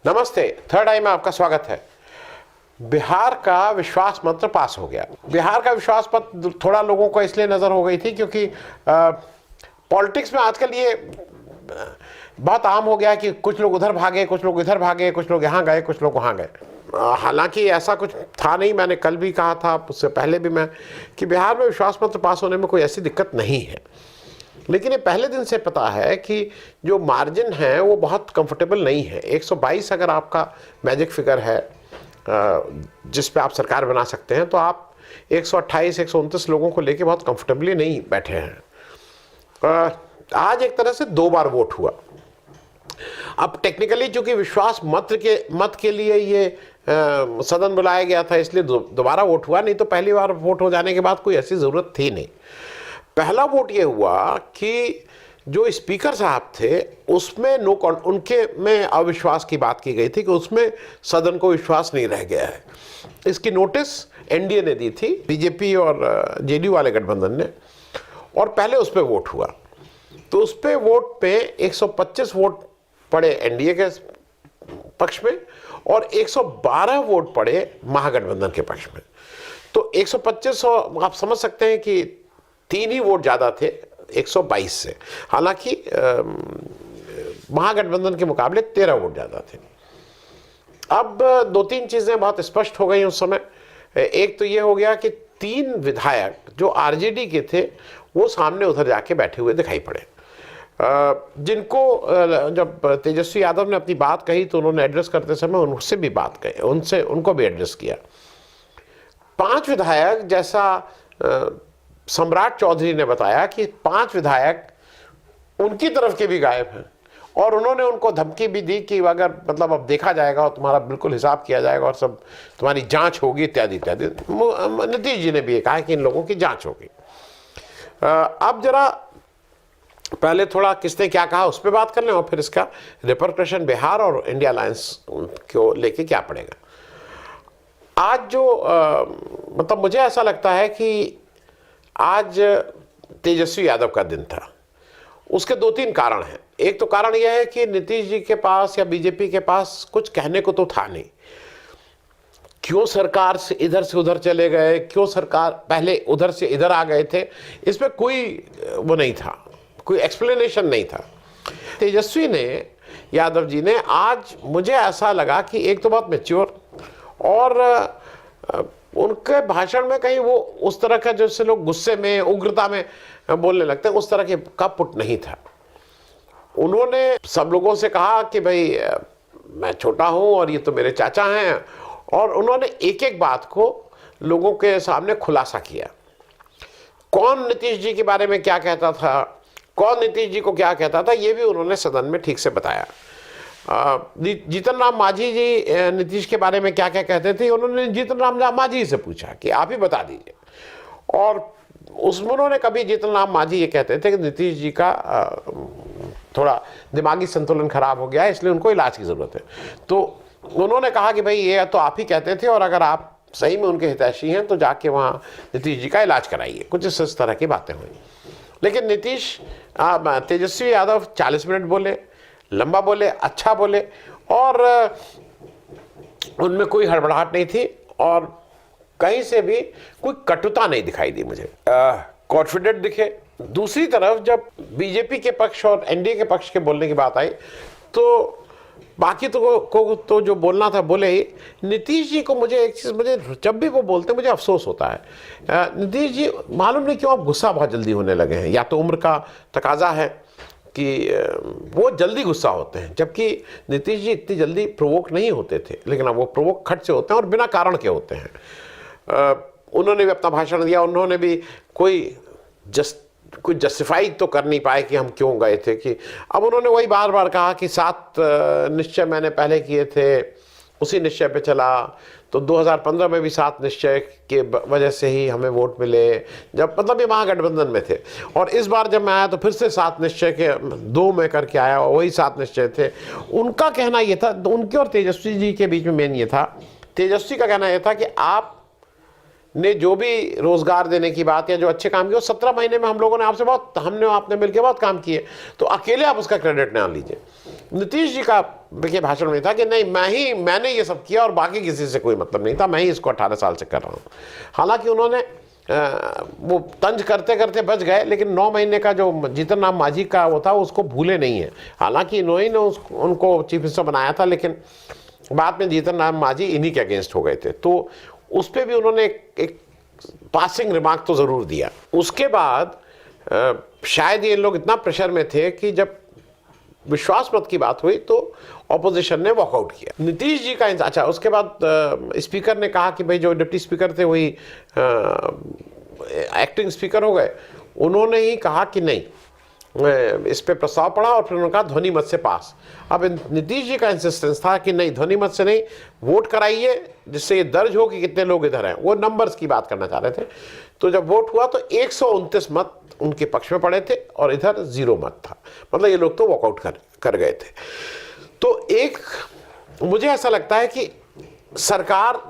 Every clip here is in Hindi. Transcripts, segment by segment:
नमस्ते, थर्ड आई में आपका स्वागत है। बिहार का विश्वास मत पास हो गया। बिहार का विश्वास मत थोड़ा लोगों को इसलिए नजर हो गई थी क्योंकि पॉलिटिक्स में आजकल ये बहुत आम हो गया कि कुछ लोग उधर भागे, कुछ लोग इधर भागे, कुछ लोग यहाँ गए, कुछ लोग वहाँ गए। हालांकि ऐसा कुछ था नहीं, मैंने कल भी कहा था, उससे पहले भी मैं, कि बिहार में विश्वास मत पास होने में कोई ऐसी दिक्कत नहीं है। लेकिन ये पहले दिन से पता है कि जो मार्जिन है वो बहुत कंफर्टेबल नहीं है। 122 अगर आपका मैजिक फिगर है जिस पे आप सरकार बना सकते हैं, तो आप 128 129 लोगों को लेके बहुत कंफर्टेबली नहीं बैठे हैं। आज एक तरह से 2 बार वोट हुआ। अब टेक्निकली चूंकि विश्वास मत के लिए ये सदन बुलाया गया था, इसलिए दोबारा वोट हुआ, नहीं तो पहली बार वोट हो जाने के बाद कोई ऐसी जरूरत थी नहीं। पहला वोट ये हुआ कि जो स्पीकर साहब थे उसमें उनके में अविश्वास की बात की गई थी कि उसमें सदन को विश्वास नहीं रह गया है। इसकी नोटिस एनडीए ने दी थी, बीजेपी और जेडीयू वाले गठबंधन ने, और पहले उस पर वोट हुआ। तो उस पर वोट पे 125 वोट पड़े एनडीए के पक्ष में और 112 वोट पड़े महागठबंधन के पक्ष में। तो 125 आप समझ सकते हैं कि 3 ही वोट ज़्यादा थे 122 से। हालांकि महागठबंधन के मुकाबले 13 वोट ज़्यादा थे। अब 2-3 चीज़ें बहुत स्पष्ट हो गई उस समय। एक तो ये हो गया कि 3 विधायक जो आरजेडी के थे वो सामने उधर जाके बैठे हुए दिखाई पड़े, जिनको जब तेजस्वी यादव ने अपनी बात कही तो उन्होंने एड्रेस करते समय उनसे भी बात कही, उनको भी एड्रेस किया। 5 विधायक, जैसा सम्राट चौधरी ने बताया कि 5 विधायक उनकी तरफ के भी गायब हैं, और उन्होंने उनको धमकी भी दी कि अगर मतलब अब देखा जाएगा और तुम्हारा बिल्कुल हिसाब किया जाएगा और सब तुम्हारी जांच होगी इत्यादि इत्यादि। नीतीश जी ने भी कहा कि इन लोगों की जांच होगी। अब जरा पहले थोड़ा किसने क्या कहा उस पर बात कर लें और फिर इसका रिपरकशन बिहार और इंडिया अलायंस को लेके क्या पड़ेगा। आज जो मतलब मुझे ऐसा लगता है कि आज तेजस्वी यादव का दिन था। उसके 2-3 कारण हैं। एक तो कारण यह है कि नीतीश जी के पास या बीजेपी के पास कुछ कहने को तो था नहीं। क्यों सरकार से इधर से उधर चले गए, क्यों सरकार पहले उधर से इधर आ गए थे, इसमें कोई वो नहीं था, कोई एक्सप्लेनेशन नहीं था। तेजस्वी ने, यादव जी ने, आज मुझे ऐसा लगा कि एक तो बहुत मैच्योर, और उनके भाषण में कहीं वो उस तरह का जैसे लोग गुस्से में, उग्रता में बोलने लगते हैं, उस तरह का पुट नहीं था। उन्होंने सब लोगों से कहा कि भाई मैं छोटा हूं और ये तो मेरे चाचा हैं, और उन्होंने एक एक बात को लोगों के सामने खुलासा किया। कौन नीतीश जी के बारे में क्या कहता था, कौन नीतीश जी को क्या कहता था, ये भी उन्होंने सदन में ठीक से बताया। जीतन राम मांझी जी नीतीश के बारे में क्या क्या कहते थे, उन्होंने जीतन राम मांझी से पूछा कि आप ही बता दीजिए, और उसमें उन्होंने कभी जीतन राम मांझी ये कहते थे कि नीतीश जी का थोड़ा दिमागी संतुलन खराब हो गया है, इसलिए उनको इलाज की ज़रूरत है। तो उन्होंने कहा कि भाई ये तो आप ही कहते थे, और अगर आप सही में उनके हितैषी हैं तो जाके वहाँ नीतीश जी का इलाज कराइए। कुछ इस तरह की बातें हुई। लेकिन तेजस्वी यादव 40 मिनट बोले, लंबा बोले, अच्छा बोले, और उनमें कोई हड़बड़ाहट नहीं थी, और कहीं से भी कोई कटुता नहीं दिखाई दी मुझे। कॉन्फिडेंट दिखे। दूसरी तरफ जब बीजेपी के पक्ष और एनडीए के पक्ष के बोलने की बात आई, तो बाकी तो जो बोलना था बोले ही। नीतीश जी को मुझे जब भी वो बोलते मुझे अफसोस होता है। नीतीश जी मालूम नहीं क्यों अब गुस्सा बहुत जल्दी होने लगे हैं, या तो उम्र का तकाजा है कि वो जल्दी गुस्सा होते हैं, जबकि नीतीश जी इतनी जल्दी प्रोवोक नहीं होते थे, लेकिन अब वो प्रोवोक खट से होते हैं और बिना कारण के होते हैं। उन्होंने भी अपना भाषण दिया, उन्होंने भी कोई जस्टिफाई तो कर नहीं पाए कि हम क्यों गए थे। कि अब उन्होंने वही बार बार कहा कि 7 निश्चय मैंने पहले किए थे, उसी निश्चय पे चला, तो 2015 में भी 7 निश्चय के वजह से ही हमें वोट मिले, जब मतलब ये महागठबंधन में थे, और इस बार जब मैं आया तो फिर से 7 निश्चय के 2 में करके आया, और वही 7 निश्चय थे। उनका कहना ये था, उनके और तेजस्वी जी के बीच में मेन ये था, तेजस्वी का कहना यह था कि आप ने जो भी रोजगार देने की बात या जो अच्छे काम किए, वो 17 महीने में हम लोगों ने आपने मिलकर बहुत काम किए, तो अकेले आप उसका क्रेडिट ना लीजिए। नीतीश जी का के भाषण में था कि नहीं मैंने ये सब किया और बाकी किसी से कोई मतलब नहीं था, मैं ही इसको 18 साल से कर रहा हूँ। हालांकि उन्होंने वो तंज करते करते बच गए, लेकिन 9 महीने का जो जीतन राम मांझी का वो था उसको भूले नहीं है। हालांकि इन्होंने उनको चीफ मिनिस्टर बनाया था, लेकिन बाद में जीतन राम मांझी इन्हीं के अगेंस्ट हो गए थे, तो उस पर भी उन्होंने एक पासिंग रिमार्क तो ज़रूर दिया। उसके बाद शायद ये लोग इतना प्रेशर में थे कि जब विश्वास मत की बात हुई तो ऑपोजिशन ने वॉकआउट किया। नीतीश जी का अच्छा, उसके बाद स्पीकर ने कहा कि भाई जो डिप्टी स्पीकर थे वही एक्टिंग स्पीकर हो गए। उन्होंने ही कहा कि नहीं, इस पे प्रस्ताव पड़ा और फिर उन्होंने कहा ध्वनि मत से पास। अब नीतीश जी का इंसिस्टेंस था कि नहीं, ध्वनि मत से नहीं, वोट कराइए जिससे ये दर्ज हो कि कितने लोग इधर हैं। वो नंबर्स की बात करना चाह रहे थे। तो जब वोट हुआ तो 129 मत उनके पक्ष में पड़े थे और इधर 0 मत था, मतलब ये लोग तो वॉकआउट कर गए थे। तो एक मुझे ऐसा लगता है कि सरकार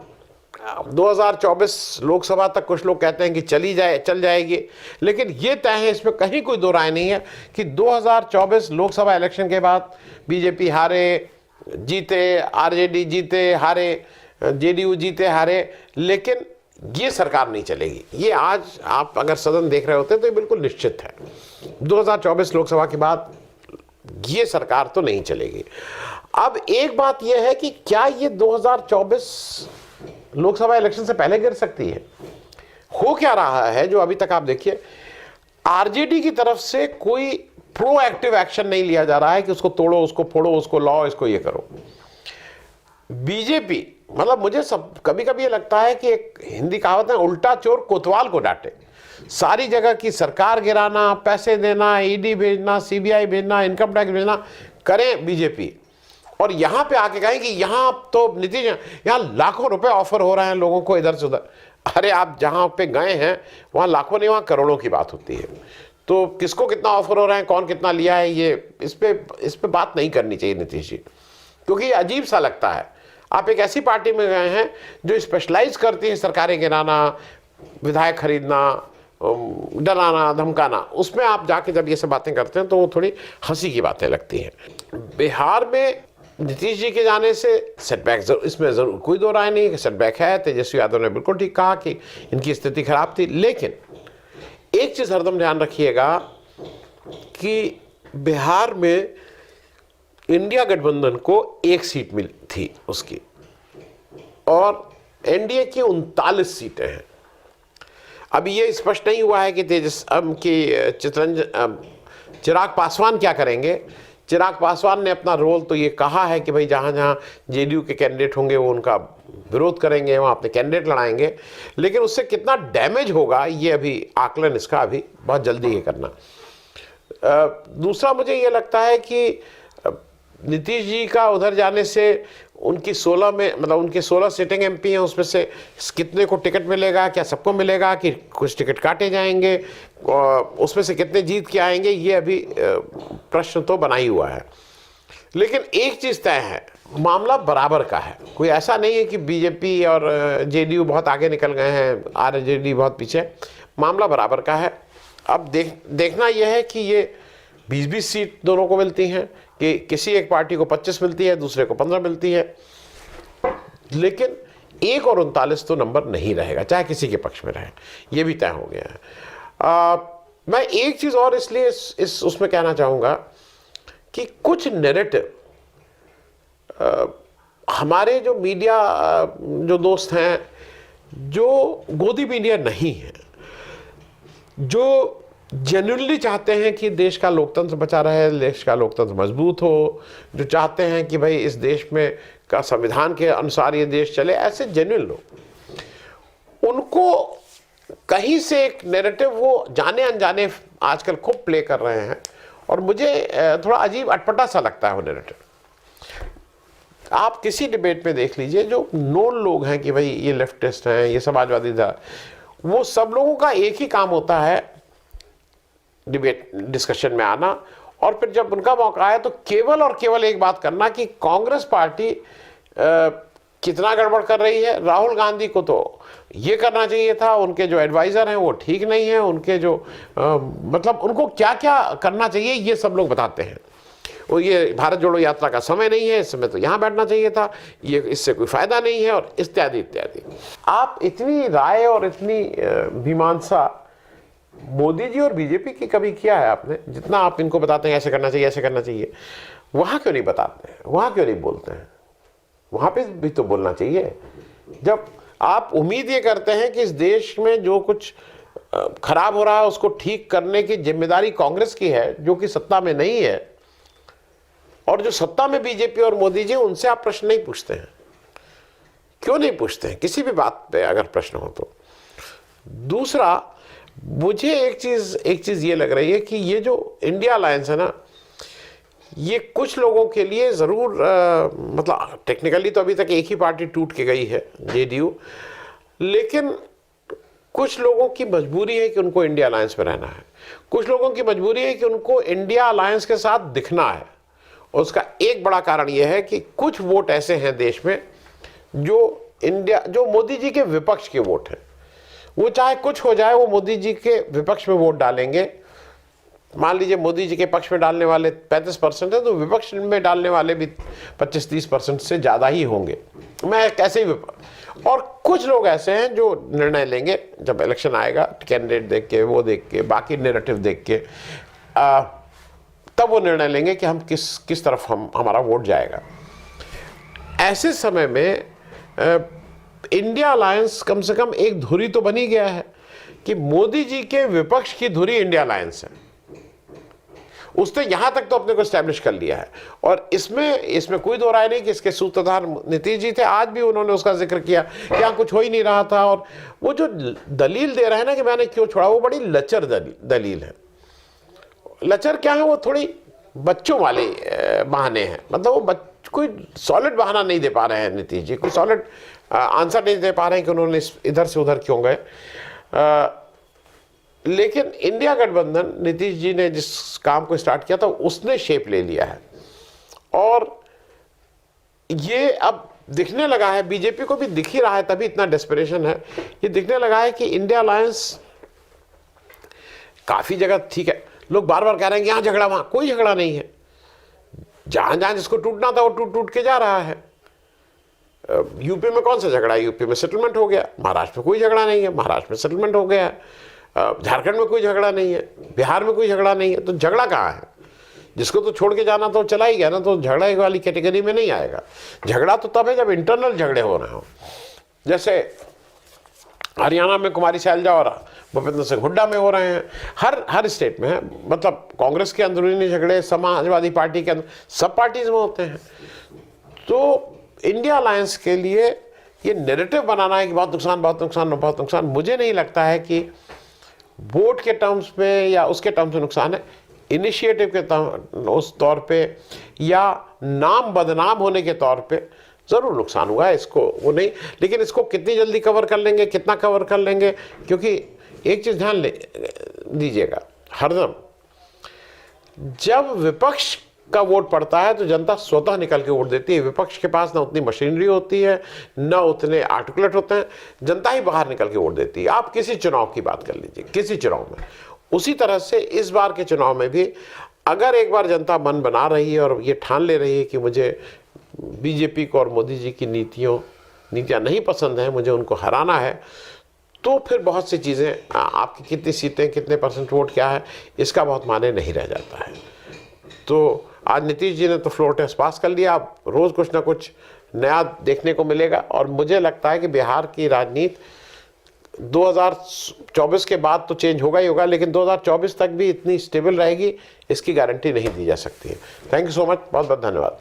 2024 लोकसभा तक कुछ लोग कहते हैं कि चल जाएगी, लेकिन ये तय है, इसमें कहीं कोई दो राय नहीं है कि 2024 लोकसभा इलेक्शन के बाद बीजेपी हारे जीते, आरजेडी जीते हारे, जेडीयू जीते हारे, लेकिन ये सरकार नहीं चलेगी। ये आज आप अगर सदन देख रहे होते तो ये बिल्कुल निश्चित है, 2024 लोकसभा के बाद ये सरकार तो नहीं चलेगी। अब एक बात यह है कि क्या ये 2024 लोकसभा इलेक्शन से पहले गिर सकती है? हो क्या रहा है जो अभी तक आप देखिए, आरजेडी की तरफ से कोई प्रोएक्टिव एक्शन नहीं लिया जा रहा है कि उसको तोड़ो, उसको फोड़ो, उसको लाओ, इसको ये करो। बीजेपी, मतलब मुझे कभी कभी ये लगता है कि एक हिंदी कहावत है, उल्टा चोर कोतवाल को डांटे। सारी जगह की सरकार गिराना, पैसे देना, ईडी भेजना, सीबीआई भेजना, इनकम टैक्स भेजना करें बीजेपी, और यहां पे आके कहें कि यहां तो नीतीश, यहां लाखों रुपए ऑफर हो रहे हैं लोगों को इधर से उधर। अरे आप जहां पे गए हैं वहां लाखों नहीं, वहां करोड़ों की बात होती है। तो किसको कितना ऑफर हो रहा है, कौन कितना लिया है, ये इस पे बात नहीं करनी चाहिए नीतीश जी, क्योंकि ये अजीब सा लगता है। आप एक ऐसी पार्टी में गए हैं जो स्पेशलाइज करती है सरकारें गिराना, विधायक खरीदना, डराना धमकाना, उसमें आप जाके जब ये सब बातें करते हैं तो वो थोड़ी हंसी की बातें लगती हैं। बिहार में नीतीश जी के जाने से सेटबैक इसमें जरूर कोई दो राय नहीं कि सेटबैक है। तेजस्वी यादव ने बिल्कुल ठीक कहा कि इनकी स्थिति खराब थी, लेकिन एक चीज हरदम ध्यान रखिएगा कि बिहार में इंडिया गठबंधन को 1 सीट मिली थी उसकी, और एनडीए की 39 सीटें हैं। अभी ये स्पष्ट नहीं हुआ है कि चिराग पासवान क्या करेंगे। चिराग पासवान ने अपना रोल तो ये कहा है कि भाई जहाँ जहाँ जेडीयू के कैंडिडेट होंगे वो उनका विरोध करेंगे, वहाँ अपने कैंडिडेट लड़ाएंगे, लेकिन उससे कितना डैमेज होगा ये अभी आकलन इसका अभी बहुत जल्दी ये करना। दूसरा मुझे ये लगता है कि नीतीश जी का उधर जाने से उनकी 16 में, मतलब उनके 16 सिटिंग एमपी हैं, उसमें से कितने को टिकट मिलेगा, क्या सबको मिलेगा कि कुछ टिकट काटे जाएंगे, उसमें से कितने जीत के आएंगे, ये अभी प्रश्न तो बना ही हुआ है। लेकिन एक चीज़ तय है, मामला बराबर का है। कोई ऐसा नहीं है कि बीजेपी और जेडीयू बहुत आगे निकल गए हैं, आरजेडी बहुत पीछे, मामला बराबर का है। अब देखना यह है कि ये 20-20 सीट दोनों को मिलती हैं कि किसी एक पार्टी को 25 मिलती है, दूसरे को 15 मिलती है, लेकिन 1 और 39 तो नंबर नहीं रहेगा, चाहे किसी के पक्ष में रहे, ये भी तय हो गया है। मैं एक चीज़ और इसलिए उसमें कहना चाहूँगा कि कुछ नैरेटिव हमारे जो मीडिया जो दोस्त हैं, जो गोदी मीडिया नहीं है, जो जेन्युइनली चाहते हैं कि देश का लोकतंत्र बचा रहे, देश का लोकतंत्र मजबूत हो, जो चाहते हैं कि भाई इस देश में का संविधान के अनुसार ये देश चले, ऐसे जेन्युइन लोग, उनको कहीं से एक नैरेटिव वो जाने अनजाने आजकल खूब प्ले कर रहे हैं, और मुझे थोड़ा अजीब अटपटा सा लगता है वो नैरेटिव। आप किसी डिबेट में देख लीजिए, जो नोन लोग हैं कि भाई ये लेफ्टिस्ट हैं, ये समाजवादी था, वो सब लोगों का एक ही काम होता है डिबेट डिस्कशन में आना, और फिर जब उनका मौका आया तो केवल और केवल एक बात करना कि कांग्रेस पार्टी कितना गड़बड़ कर रही है। राहुल गांधी को तो ये करना चाहिए था, उनके जो एडवाइज़र हैं वो ठीक नहीं है, उनके जो मतलब उनको क्या क्या करना चाहिए ये सब लोग बताते हैं। वो ये भारत जोड़ो यात्रा का समय नहीं है, इस समय तो यहाँ बैठना चाहिए था, ये इससे कोई फायदा नहीं है, और इत्यादि इत्यादि। आप इतनी राय और इतनी मीमांसा मोदी जी और बीजेपी की कभी किया है आपने? जितना आप इनको बताते हैं ऐसे करना चाहिए, ऐसे करना चाहिए, वहां क्यों नहीं बताते हैं, वहां क्यों नहीं बोलते हैं? वहां पे भी तो बोलना चाहिए। जब आप उम्मीद ये करते हैं कि इस देश में जो कुछ खराब हो रहा है उसको ठीक करने की जिम्मेदारी कांग्रेस की है, जो कि सत्ता में नहीं है, और जो सत्ता में बीजेपी और मोदी जी, उनसे आप प्रश्न नहीं पूछते हैं। क्यों नहीं पूछते हैं किसी भी बात पे अगर प्रश्न हो तो? दूसरा, मुझे एक चीज ये लग रही है कि ये जो इंडिया अलायंस है ना, ये कुछ लोगों के लिए जरूर मतलब टेक्निकली तो अभी तक एक ही पार्टी टूट के गई है, जेडीयू, लेकिन कुछ लोगों की मजबूरी है कि उनको इंडिया अलायंस में रहना है, कुछ लोगों की मजबूरी है कि उनको इंडिया अलायंस के साथ दिखना है। और उसका एक बड़ा कारण यह है कि कुछ वोट ऐसे हैं देश में जो मोदी जी के विपक्ष के वोट हैं। वो चाहे कुछ हो जाए, वो मोदी जी के विपक्ष में वोट डालेंगे। मान लीजिए मोदी जी के पक्ष में डालने वाले 35% है, तो विपक्ष में डालने वाले भी 25-30% से ज़्यादा ही होंगे। मैं कैसे ही और कुछ लोग ऐसे हैं जो निर्णय लेंगे जब इलेक्शन आएगा, कैंडिडेट देख के, वो देख के, बाकी नैरेटिव देख के, तब वो निर्णय लेंगे कि हम किस तरफ हमारा वोट जाएगा। ऐसे समय में इंडिया अलायंस कम से कम एक धुरी तो बनी गया है कि मोदी जी के विपक्ष की धुरी इंडिया अलायंस है। उसने यहां तक तो अपने को एस्टैब्लिश कर लिया है, और इसमें कोई दो राय नहीं कि इसके सूत्रधार नीतीश जी थे। आज भी उन्होंने उसका जिक्र किया कि यहाँ कुछ हो ही नहीं रहा था, और वो जो दलील दे रहे हैं ना कि मैंने क्यों छोड़ा, वो बड़ी लचर दलील है। लचर क्या है? वो थोड़ी बच्चों वाले बहाने हैं, मतलब वो कोई सॉलिड बहाना नहीं दे पा रहे हैं नीतीश जी, कोई सॉलिड आंसर नहीं दे पा रहे हैं कि उन्होंने इधर से उधर क्यों गए। लेकिन इंडिया गठबंधन, नीतीश जी ने जिस काम को स्टार्ट किया था, उसने शेप ले लिया है, और ये अब दिखने लगा है, बीजेपी को भी दिख ही रहा है, तभी इतना डेस्परेशन है। ये दिखने लगा है कि इंडिया अलायंस काफी जगह ठीक है, लोग बार बार कह रहे हैं कि यहाँ झगड़ा, वहां कोई झगड़ा नहीं है। जहां जहां जिसको टूटना था वो टूट के जा रहा है। यूपी में कौन सा झगड़ा है? यूपी में सेटलमेंट हो गया। महाराष्ट्र में कोई झगड़ा नहीं है, महाराष्ट्र में सेटलमेंट हो गया। झारखंड में कोई झगड़ा नहीं है, बिहार में कोई झगड़ा नहीं है। तो झगड़ा कहाँ है? जिसको तो छोड़ के जाना तो चला ही गया ना, तो झगड़ा वाली कैटेगरी में नहीं आएगा। झगड़ा तो तब है जब इंटरनल झगड़े हो रहे हो। जैसे हरियाणा में कुमारी सैलजा और भूपेंद्र सिंह हुड्डा में हो रहे हैं, हर स्टेट में है। मतलब कांग्रेस के अंदरूनी झगड़े समाजवादी पार्टी के अंदर, सब पार्टीज में होते हैं। तो इंडिया अलायंस के लिए ये नैरेटिव बनाना है कि बहुत नुकसान, बहुत नुकसान, बहुत नुकसान, मुझे नहीं लगता है कि वोट के टर्म्स में या उसके टर्म्स में नुकसान है। इनिशिएटिव के उस तौर पे या नाम बदनाम होने के तौर पे ज़रूर नुकसान हुआ है, इसको वो नहीं, लेकिन इसको कितनी जल्दी कवर कर लेंगे, कितना कवर कर लेंगे, क्योंकि एक चीज़ ध्यान दीजिएगा, हरदम जब विपक्ष का वोट पड़ता है तो जनता स्वतः निकल के वोट देती है। विपक्ष के पास ना उतनी मशीनरी होती है, ना उतने आर्टिकुलेट होते हैं, जनता ही बाहर निकल के वोट देती है। आप किसी चुनाव की बात कर लीजिए, किसी चुनाव में। उसी तरह से इस बार के चुनाव में भी अगर एक बार जनता मन बना रही है और ये ठान ले रही है कि मुझे बीजेपी को और मोदी जी की नीतियाँ नहीं पसंद हैं, मुझे उनको हराना है, तो फिर बहुत सी चीज़ें, आपकी कितनी सीटें, कितने % वोट क्या है, इसका बहुत मायने नहीं रह जाता है। तो आज नीतीश जी ने तो फ्लोर टेस्ट पास कर लिया। अब रोज़ कुछ ना कुछ नया देखने को मिलेगा, और मुझे लगता है कि बिहार की राजनीति 2024 के बाद तो चेंज होगा ही होगा, लेकिन 2024 तक भी इतनी स्टेबल रहेगी इसकी गारंटी नहीं दी जा सकती है। थैंक यू सो मच, बहुत बहुत धन्यवाद।